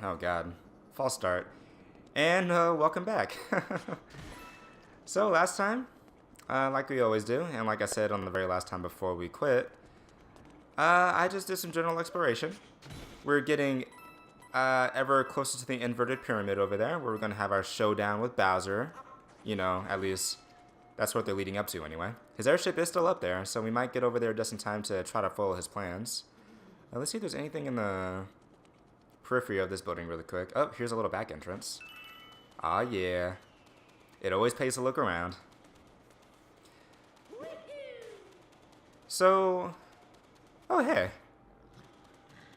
Oh god, false start. And welcome back. So last time, like we always do, and like I said on the very last time before we quit, I just did some general exploration. We're getting ever closer to the inverted pyramid over there, where we're going to have our showdown with Bowser. You know, at least that's what they're leading up to anyway. His airship is still up there, so we might get over there just in time to try to follow his plans. Let's see if there's anything in the periphery of this building really quick. Oh, here's a little back entrance. Ah, yeah. It always pays to look around. So, oh, hey.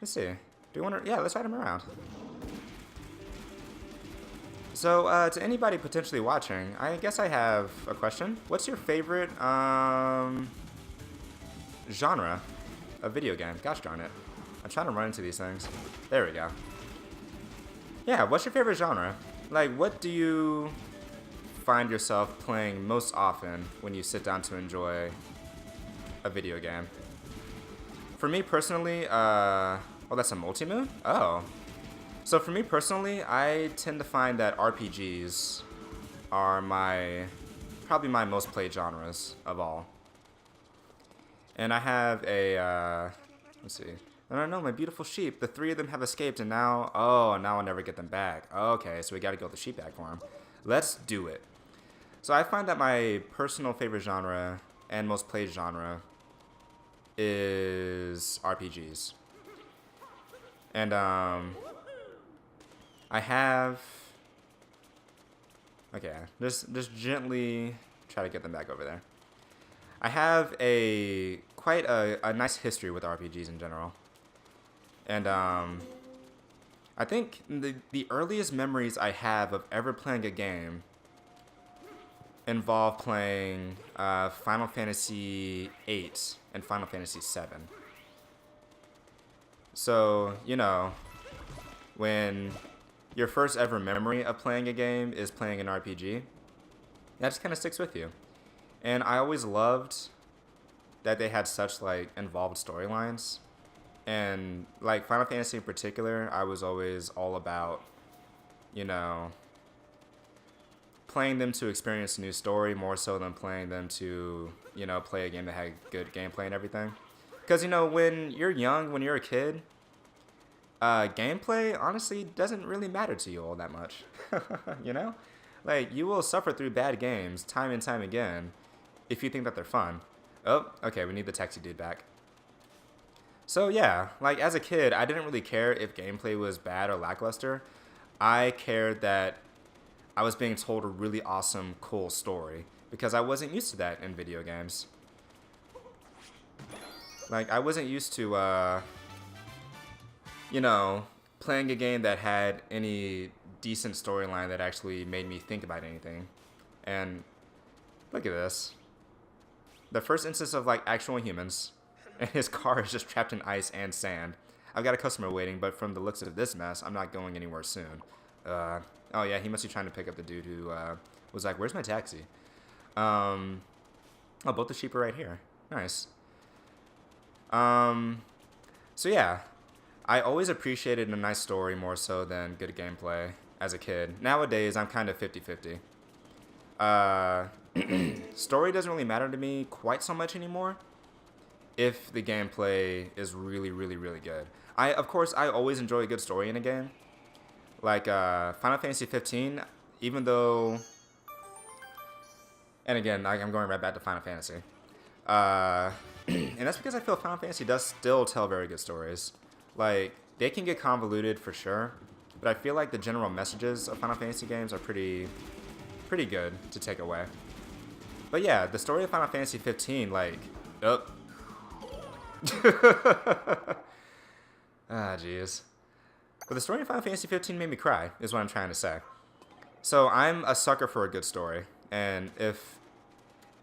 Let's see. Do we want to, yeah, let's ride him around. So, to anybody potentially watching, I guess I have a question. What's your favorite, genre of video game? Gosh darn it. I'm trying to run into these things. There we go. Yeah, what's your favorite genre? Like, what do you find yourself playing most often when you sit down to enjoy a video game? For me personally, oh, that's a multi-moon? Oh. So for me personally, I tend to find that RPGs are probably my most played genres of all. And I have a, let's see. No, my beautiful sheep. The 3 of them have escaped, and now I'll never get them back. Okay, so we gotta go the sheep back for them. Let's do it. So I find that my personal favorite genre and most played genre is RPGs. And, I have... Okay, just gently try to get them back over there. I have quite a nice history with RPGs in general. And I think the earliest memories I have of ever playing a game involve playing Final Fantasy VIII and Final Fantasy VII. So, you know, when your first ever memory of playing a game is playing an RPG, that just kind of sticks with you. And I always loved that they had such, like, involved storylines. And, like, Final Fantasy in particular, I was always all about, you know, playing them to experience a new story more so than playing them to, you know, play a game that had good gameplay and everything. Because, you know, when you're young, when you're a kid, gameplay, honestly, doesn't really matter to you all that much. You know? Like, you will suffer through bad games time and time again if you think that they're fun. Oh, okay, we need the taxi dude back. So yeah, like as a kid, I didn't really care if gameplay was bad or lackluster. I cared that I was being told a really awesome, cool story because I wasn't used to that in video games. Like I wasn't used to, you know, playing a game that had any decent storyline that actually made me think about anything. And look at this. The first instance of like actual humans. And his car is just trapped in ice and sand. I've got a customer waiting, but from the looks of this mess, I'm not going anywhere soon. Oh yeah, he must be trying to pick up the dude who was like, "Where's my taxi?" Oh, both the sheep are right here. Nice. So yeah, I always appreciated a nice story more so than good gameplay as a kid. Nowadays, I'm kind of 50-50. Story doesn't really matter to me quite so much anymore if the gameplay is really, really, really good. Of course, I always enjoy a good story in a game. Like, Final Fantasy 15, even though... And again, I'm going right back to Final Fantasy. And that's because I feel Final Fantasy does still tell very good stories. Like, they can get convoluted for sure, but I feel like the general messages of Final Fantasy games are pretty good to take away. But yeah, the story of Final Fantasy 15, like... Oh. Ah, jeez. But the story of Final Fantasy 15 made me cry, is what I'm trying to say. So I'm a sucker for a good story, and if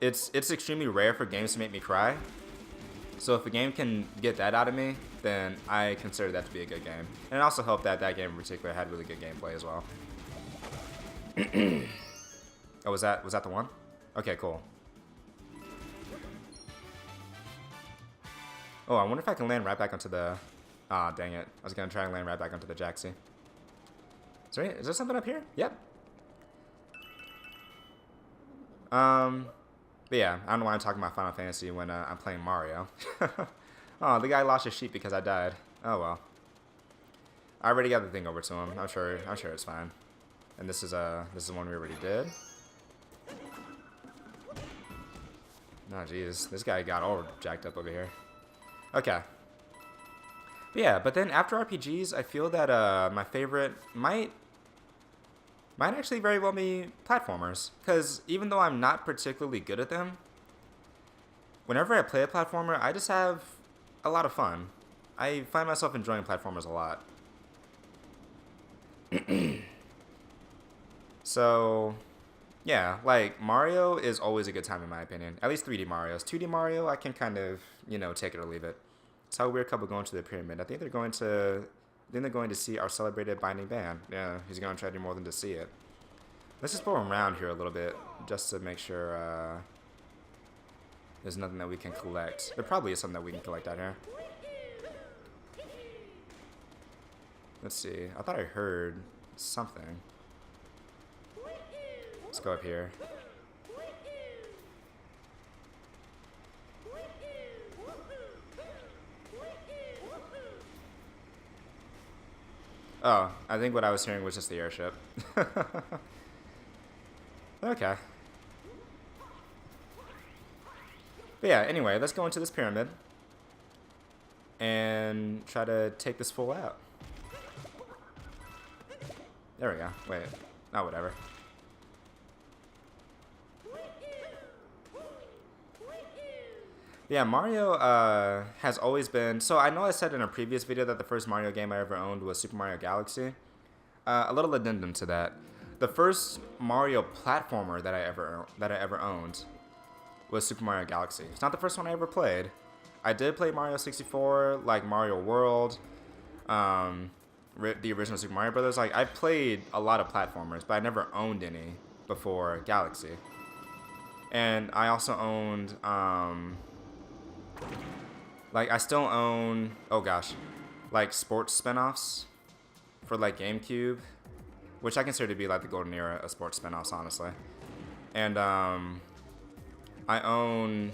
it's extremely rare for games to make me cry. So if a game can get that out of me, then I consider that to be a good game. And it also helped that that game in particular had really good gameplay as well. Oh, was that the one? Okay, cool. Oh, I wonder if I can land right back onto the Ah, dang it. I was gonna try and land right back onto the Jaxie. Is there something up here? Yep. But yeah, I don't know why I'm talking about Final Fantasy when I'm playing Mario. Oh, the guy lost his sheep because I died. Oh well. I already got the thing over to him. I'm sure it's fine. And this is one we already did. Oh jeez, this guy got all jacked up over here. Okay. But yeah, but then after RPGs, I feel that my favorite might actually very well be platformers. Because even though I'm not particularly good at them, whenever I play a platformer, I just have a lot of fun. I find myself enjoying platformers a lot. So, yeah, like Mario is always a good time in my opinion. At least 3D Mario's. 2D Mario, I can kind of, take it or leave it. It's how a weird couple going to the pyramid. I think they're going to see our celebrated binding band. Yeah, he's going to try to do more than to see it. Let's just go around here a little bit just to make sure there's nothing that we can collect. There probably is something that we can collect out here. Let's see. I thought I heard something. Let's go up here. Oh, I think what I was hearing was just the airship. Okay. But yeah, anyway, let's go into this pyramid and try to take this fool out. There we go. Wait. Oh, whatever. Yeah, Mario has always been... So I know I said in a previous video that the first Mario game I ever owned was Super Mario Galaxy. A little addendum to that. The first Mario platformer that I ever owned was Super Mario Galaxy. It's not the first one I ever played. I did play Mario 64, like Mario World, the original Super Mario Brothers. Like, I played a lot of platformers, but I never owned any before Galaxy. And I also owned... like, I still own, oh gosh, like sports spin-offs for like GameCube, which I consider to be like the golden era of sports spin-offs, honestly. And I own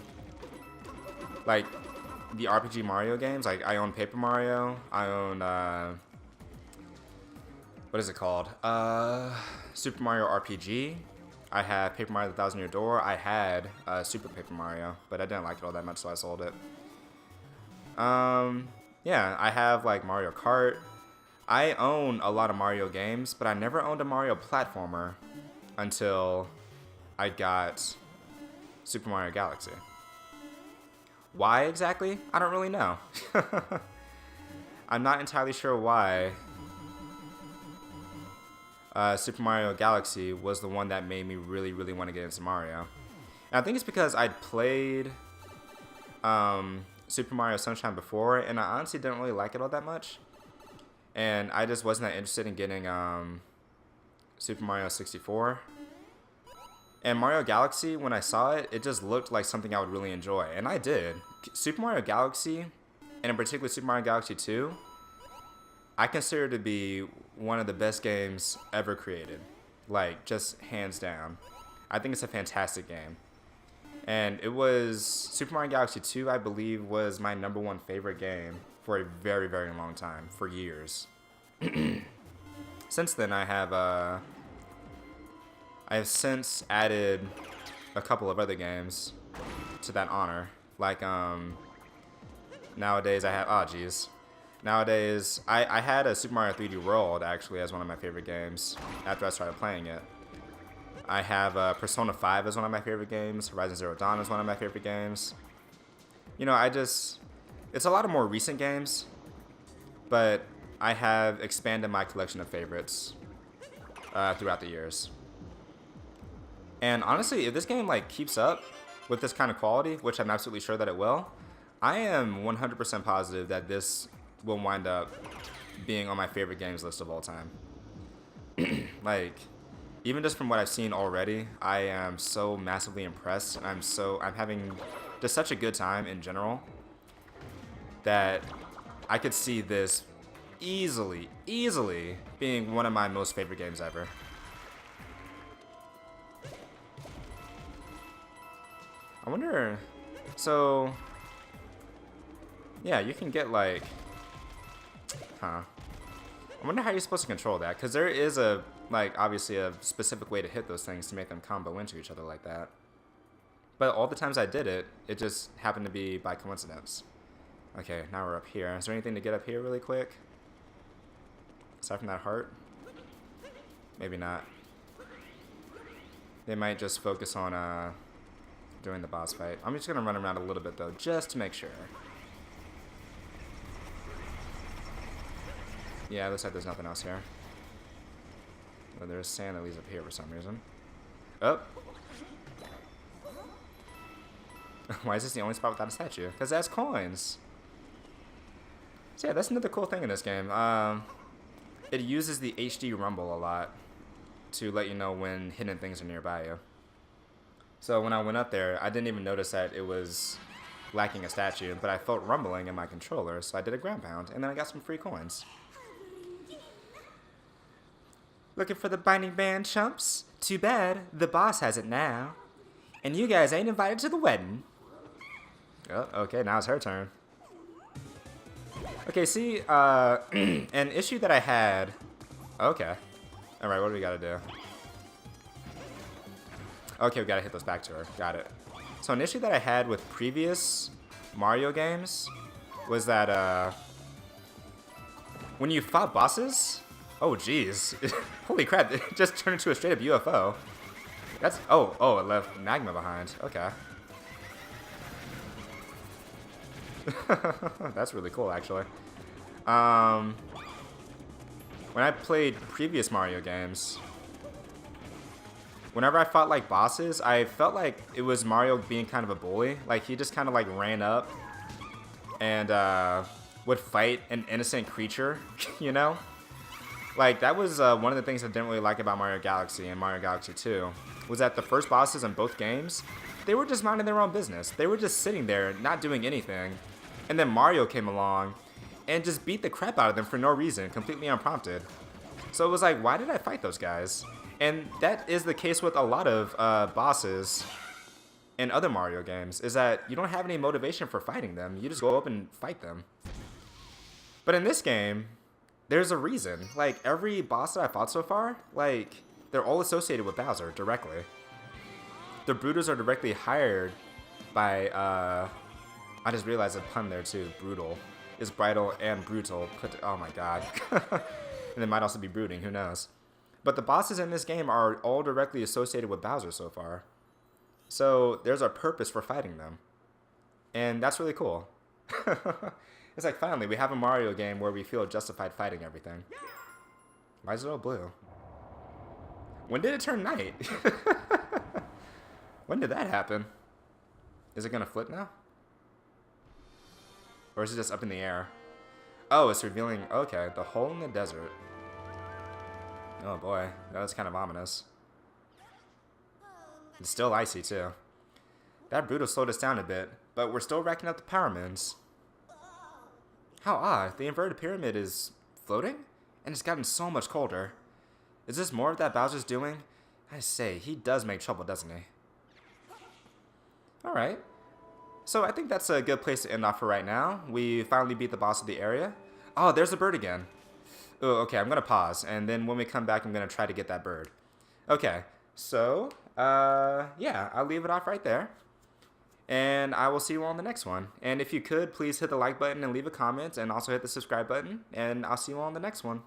like the RPG Mario games. Like, I own Paper Mario. I own what is it called? Super Mario RPG. I have Paper Mario: The Thousand Year Door. I had Super Paper Mario, but I didn't like it all that much, so I sold it. Yeah, I have like Mario Kart. I own a lot of Mario games, but I never owned a Mario platformer until I got Super Mario Galaxy. Why exactly? I don't really know. I'm not entirely sure why Super Mario Galaxy was the one that made me really, really want to get into Mario. And I think it's because I'd played Super Mario Sunshine before, and I honestly didn't really like it all that much. And I just wasn't that interested in getting Super Mario 64. And Mario Galaxy, when I saw it, it just looked like something I would really enjoy. And I did. Super Mario Galaxy, and in particular Super Mario Galaxy 2, I consider to be one of the best games ever created. Like, just hands down. I think it's a fantastic game. And it was... Super Mario Galaxy 2, I believe, was my #1 favorite game for a very, very long time. For years. Since then, I have since added a couple of other games to that honor. Like, nowadays I have... Oh, jeez. Nowadays, I had a Super Mario 3D World, actually, as one of my favorite games after I started playing it. I have Persona 5 as one of my favorite games. Horizon Zero Dawn is one of my favorite games. You know, it's a lot of more recent games, but I have expanded my collection of favorites throughout the years. And honestly, if this game like keeps up with this kind of quality, which I'm absolutely sure that it will, I am 100% positive that this will wind up being on my favorite games list of all time. Like, even just from what I've seen already, I am so massively impressed. I'm having just such a good time in general that I could see this easily being one of my most favorite games ever. I wonder, so, yeah, you can get like, I wonder how you're supposed to control that, because there is a, like, obviously a specific way to hit those things to make them combo into each other like that. But all the times I did it, it just happened to be by coincidence. Okay, now we're up here. Is there anything to get up here really quick? Aside from that heart? Maybe not. They might just focus on, doing the boss fight. I'm just gonna run around a little bit though, just to make sure. Yeah, it looks like there's nothing else here. But there's sand that leads up here for some reason. Oh! Why is this the only spot without a statue? Because it has coins! So yeah, that's another cool thing in this game. It uses the HD rumble a lot to let you know when hidden things are nearby you. So when I went up there, I didn't even notice that it was lacking a statue, but I felt rumbling in my controller, so I did a ground pound, and then I got some free coins. Looking for the binding band, chumps? Too bad, the boss has it now. And you guys ain't invited to the wedding. Oh, okay, now it's her turn. Okay, see, an issue that I had... Okay. Alright, what do we gotta do? Okay, we gotta hit those back to her. Got it. So an issue that I had with previous Mario games was that, when you fought bosses... Oh, jeez. Holy crap, it just turned into a straight-up UFO. That's... Oh, it left magma behind. Okay. That's really cool, actually. When I played previous Mario games... Whenever I fought, like, bosses, I felt like it was Mario being kind of a bully. Like, he just kind of, like, ran up and, would fight an innocent creature, you know? Like, that was, one of the things I didn't really like about Mario Galaxy and Mario Galaxy 2, was that the first bosses in both games, they were just minding their own business. They were just sitting there, not doing anything. And then Mario came along and just beat the crap out of them for no reason, completely unprompted. So it was like, why did I fight those guys? And that is the case with a lot of bosses in other Mario games, is that you don't have any motivation for fighting them. You just go up and fight them. But in this game, there's a reason. Like, every boss that I fought so far, like, they're all associated with Bowser directly. The Broodals are directly hired by, I just realized a pun there too, Broodal. Is bridal and brutal. Oh my god. And it might also be brooding, who knows. But the bosses in this game are all directly associated with Bowser so far. So there's a purpose for fighting them. And that's really cool. It's like, finally, we have a Mario game where we feel justified fighting everything. Why is it all blue? When did it turn night? When did that happen? Is it gonna flip now? Or is it just up in the air? Oh, it's revealing... Okay, the hole in the desert. Oh boy, that was kind of ominous. It's still icy too. That Broodal slowed us down a bit, but we're still racking up the power moons. How odd, the inverted pyramid is floating? And it's gotten so much colder. Is this more of that Bowser's doing? I say, he does make trouble, doesn't he? Alright. So I think that's a good place to end off for right now. We finally beat the boss of the area. Oh, there's a bird again. Oh, okay, I'm going to pause. And then when we come back, I'm going to try to get that bird. Okay, so, yeah, I'll leave it off right there. And I will see you all on the next one. And if you could, please hit the like button and leave a comment. And also hit the subscribe button. And I'll see you all on the next one.